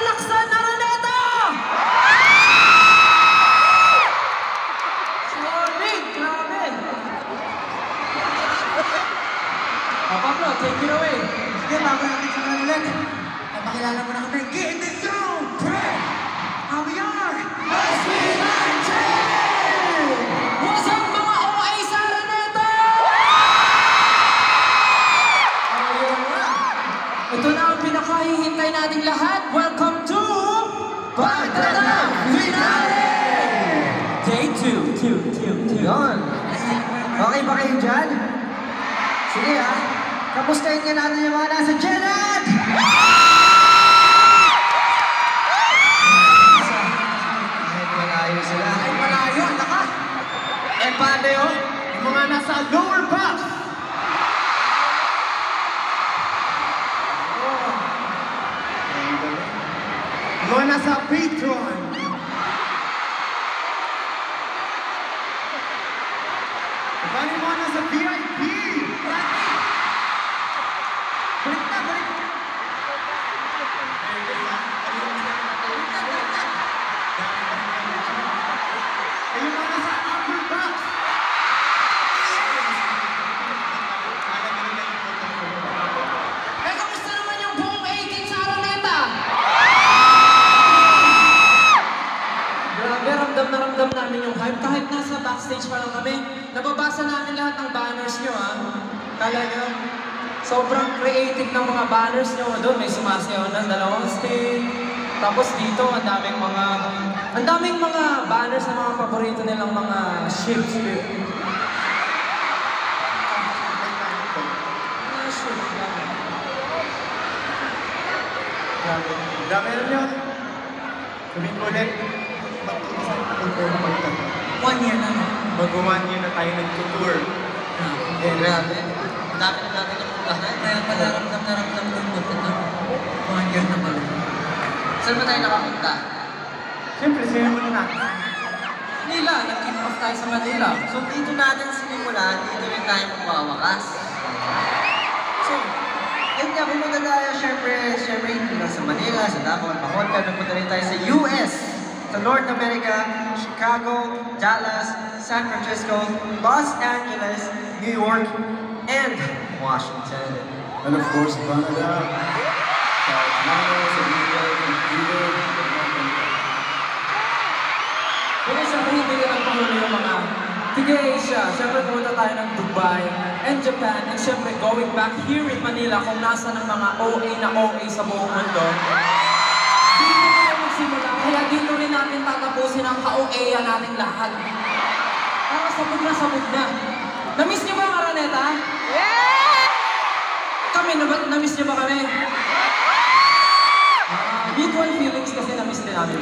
Laksan Araneta! Solid! Grabe! Pablo, take it away. Sige, bago natin simulan ulit. Papakilala mo na kami. Get in the zone! Pray! How we are! SB19! What's up mga OA sa Araneta? Ayun na. Ito na ang pinakahihintay nating lahat. Welcome to Barkada Finale! Day 2. Yun. Okay ba kayo dyan? Sige ha. Kamustahin nga natin yung mga nasa Jenad! Kahit malayo sila. Kahit malayo, ang lakas! Eh paano yun? Yung mga nasa lower box! Yung mga nasa Patreon! Paano yung mga nasa VIP? Balik na, balik! Eh yung mga nasa upper box! Eh, kamusta naman yung buong 18 sa Araneta? Grabe, ramdam na ramdam namin yung hype. Kahit nasa backstage pa lang kami, nababasa namin lahat ng banners nyo, ha? Talaga. Sobrang creative ng mga banners nyo. Doon may sumasayaw ng dalawang stage. Tapos dito, ang daming mga banners na mga paborito nilang mga ships. Mga ships lang. Grabe. Grabe rin yun. Sabihin ko ulit, mag-iisang tour na pagkat. 1 year na no? Mag-1 year na tayo nag-tour. Grabe. Ang dami na natin ang puntahan. Kaya pala ramdam na ramdam ko yung punta na. 1 year na pala. Saan ba tayo nakapunta? Siyempre, sa'yo muna na. Manila, nag-kick off tayo sa Manila. So dito natin sinimulan, dito rin tayo magwawakas. So, yun nga, pumunta tayo syempre hindi lang sa Manila, sa Davao, Bacolod, pero nagpunta rin tayo sa US, sa North America, Chicago, Dallas, San Francisco, Los Angeles, New York, and Washington. And of course, Canada, Sevilla, Vancouver, Pero siyempre hindi rin ang pangulo yung mga Tiga-Asia. Siyempre pumunta tayo ng Dubai and Japan. And siyempre going back here in Manila kung nasa ng mga OA na OA sa buong mundo. Dito tayo magsimula. Kaya dito rin natin tatapusin ang ka-OA nating lahat. Para sabog na. Namiss niyo ba ang Araneta? Yeah! Kami, namiss niyo ba kami? Mutual feelings kasi namiss din namin.